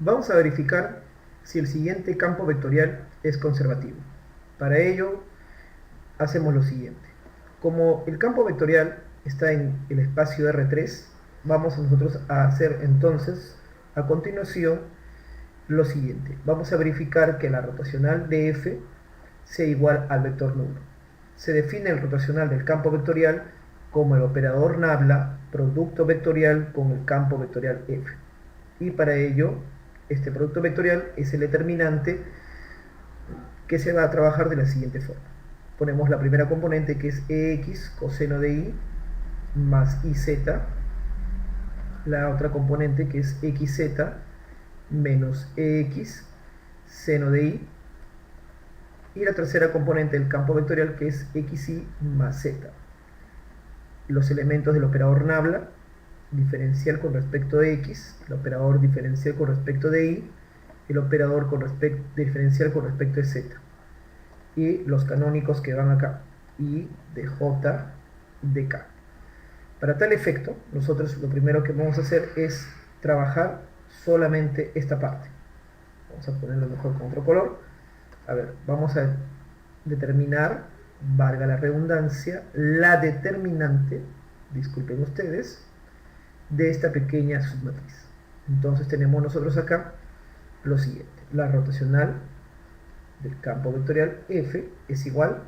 Vamos a verificar si el siguiente campo vectorial es conservativo. Para ello, hacemos lo siguiente. Como el campo vectorial está en el espacio R3, vamos nosotros a hacer entonces, a continuación, lo siguiente. Vamos a verificar que la rotacional de F sea igual al vector nulo. Se define el rotacional del campo vectorial como el operador nabla producto vectorial con el campo vectorial F. Y para ello, este producto vectorial es el determinante que se va a trabajar de la siguiente forma. Ponemos la primera componente, que es EX coseno de I más IZ, la otra componente, que es XZ menos EX seno de I, y la tercera componente del campo vectorial, que es XY más Z. Los elementos del operador nabla, diferencial con respecto de X, el operador diferencial con respecto de Y, el operador diferencial con respecto de Z. Y los canónicos que van acá, I de J de K. Para tal efecto, nosotros lo primero que vamos a hacer es trabajar solamente esta parte. Vamos a ponerlo mejor con otro color. A ver, vamos a determinar, valga la redundancia, la determinante, disculpen ustedes, de esta pequeña submatriz. Entonces tenemos nosotros acá lo siguiente. La rotacional del campo vectorial F es igual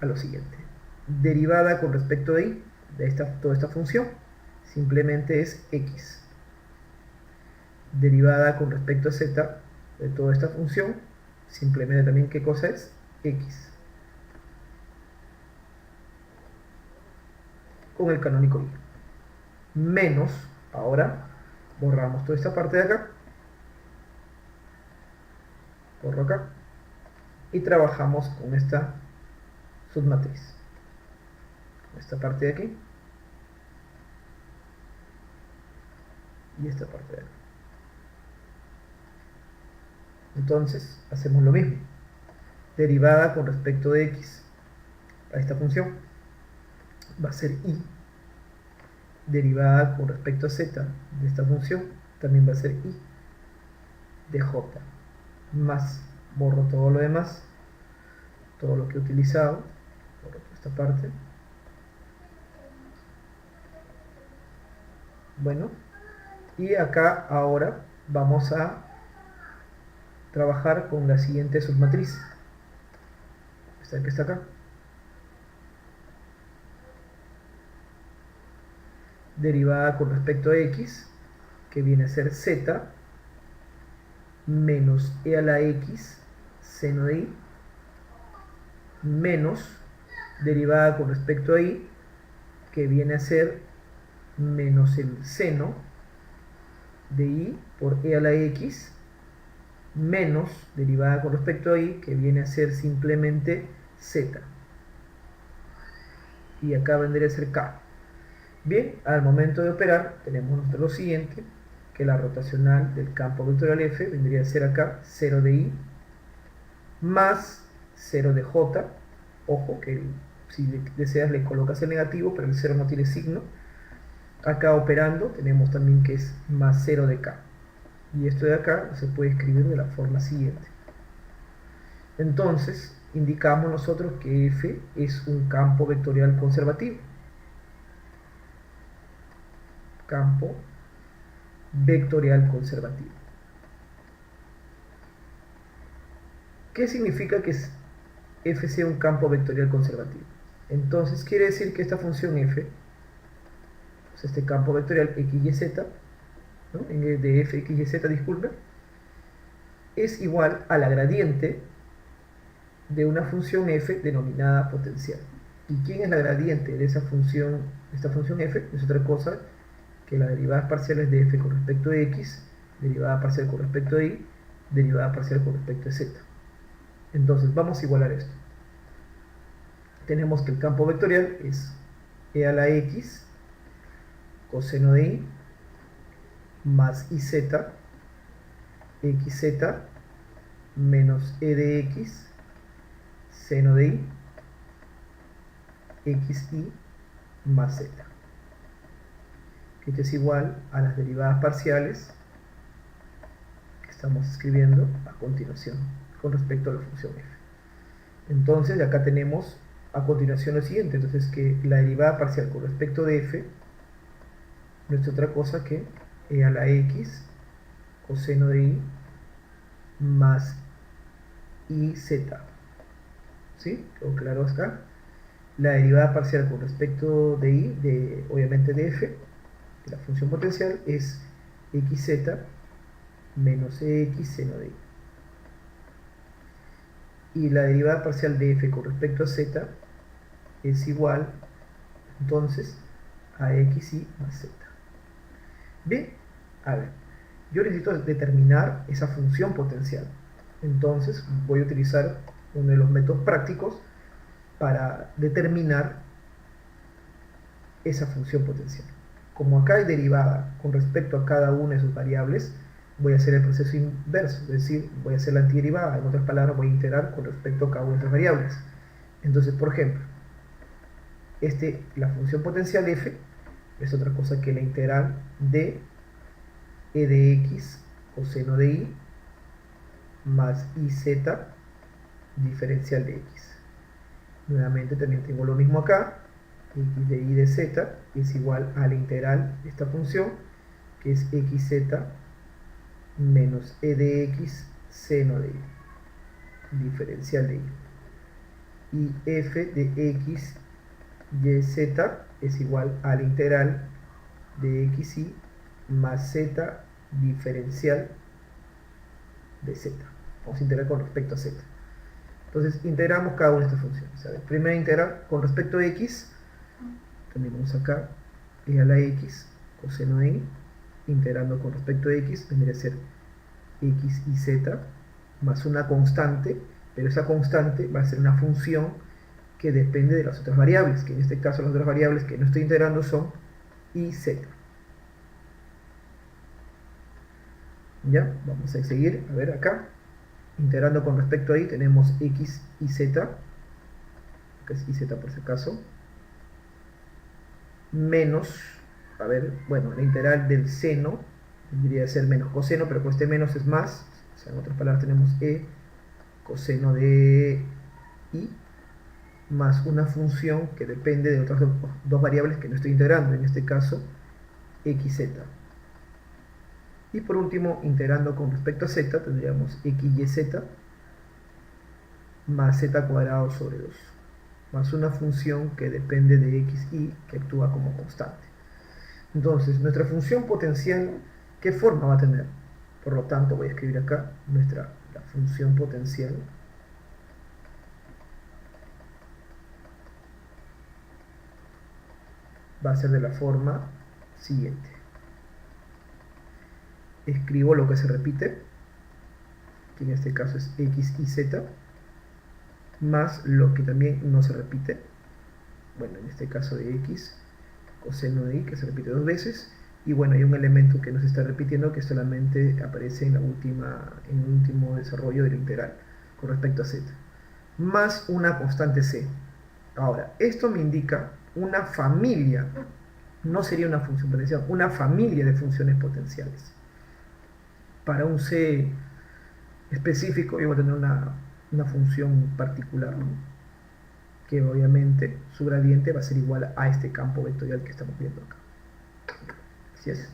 a lo siguiente. Derivada con respecto de Y, de toda esta función, simplemente es X. Derivada con respecto a Z, de toda esta función, simplemente también, ¿qué cosa es? X. Con el canónico Y. Menos, ahora, borramos toda esta parte de acá. Borro acá. Y trabajamos con esta submatriz. Esta parte de aquí. Y esta parte de acá. Entonces, hacemos lo mismo. Derivada con respecto de X a esta función va a ser Y. Derivada con respecto a Z de esta función también va a ser Y de J. Más, borro todo lo demás, todo lo que he utilizado, borro esta parte. Bueno, y acá ahora vamos a trabajar con la siguiente submatriz. Esta que está acá. Derivada con respecto a X, que viene a ser Z, menos E a la X, seno de Y, menos derivada con respecto a Y, que viene a ser menos el seno de Y por E a la X, menos derivada con respecto a Y, que viene a ser simplemente Z. Y acá vendría a ser K. Bien, al momento de operar tenemos lo siguiente, que la rotacional del campo vectorial F vendría a ser acá 0 de I más 0 de J. Ojo que si deseas le colocas el negativo, pero el 0 no tiene signo. Acá operando tenemos también que es más 0 de K. Y esto de acá se puede escribir de la forma siguiente. Entonces, indicamos nosotros que F es un campo vectorial conservativo. Campo vectorial conservativo. ¿Qué significa que F sea un campo vectorial conservativo? Entonces quiere decir que esta función F, pues este campo vectorial x y z, ¿no? De f, x y z, disculpe, es igual a la gradiente de una función f denominada potencial. ¿Y quién es la gradiente de esta función f? Es otra cosa que las derivadas parciales de f con respecto de x, derivada parcial con respecto de y, derivada parcial con respecto de z. Entonces vamos a igualar esto. Tenemos que el campo vectorial es e a la x coseno de y más iz xz menos e de x seno de y xy más z, que esto es igual a las derivadas parciales estamos escribiendo a continuación con respecto a la función f. Entonces acá tenemos a continuación lo siguiente, entonces que la derivada parcial con respecto de f no es otra cosa que e a la x coseno de i más iz. ¿Sí? ¿Quedó claro acá? La derivada parcial con respecto de i, obviamente de f, de la función potencial, es xz menos ex seno de i. Y la derivada parcial de f con respecto a z es igual, entonces, a xy más z. Bien, a ver, yo necesito determinar esa función potencial. Entonces voy a utilizar uno de los métodos prácticos para determinar esa función potencial. Como acá hay derivada con respecto a cada una de sus variables, voy a hacer el proceso inverso, es decir, voy a hacer la antiderivada, en otras palabras voy a integrar con respecto a cada una de las variables. Entonces, por ejemplo, la función potencial f es otra cosa que la integral de e de x coseno de i más iz diferencial de x. Nuevamente también tengo lo mismo acá, x de y de z es igual a la integral de esta función, que es xz menos e de x seno de y, diferencial de y. Y f de x y z es igual a la integral de xy más z diferencial de z. Vamos a integrar con respecto a z. Entonces integramos cada una de estas funciones. A ver, primera integral con respecto a x, también vamos acá, e a la x coseno de y, integrando con respecto a x, tendría que ser x y z más una constante, pero esa constante va a ser una función que depende de las otras variables, que en este caso las otras variables que no estoy integrando son y z. Ya, vamos a seguir, a ver acá, integrando con respecto a y tenemos x y z, que es y z por si acaso, menos, a ver, bueno, la integral del seno debería ser menos coseno, pero con este menos es más, o sea, en otras palabras tenemos e coseno de y más una función que depende de otras dos variables que no estoy integrando, en este caso xz. Y por último, integrando con respecto a z, tendríamos xyz más z cuadrado sobre 2, más una función que depende de xy que actúa como constante. Entonces, nuestra función potencial, ¿qué forma va a tener? Por lo tanto, voy a escribir acá la función potencial va a ser de la forma siguiente. Escribo lo que se repite, que en este caso es x y z, más lo que también no se repite, bueno, en este caso de x, coseno de y, que se repite dos veces, y bueno, hay un elemento que no se está repitiendo que solamente aparece en el último desarrollo de la integral con respecto a z, más una constante c. Ahora, esto me indica una familia, no sería una función potencial, una familia de funciones potenciales. Para un c específico yo voy a tener una función particular, ¿no? Que obviamente su gradiente va a ser igual a este campo vectorial que estamos viendo acá. Así es.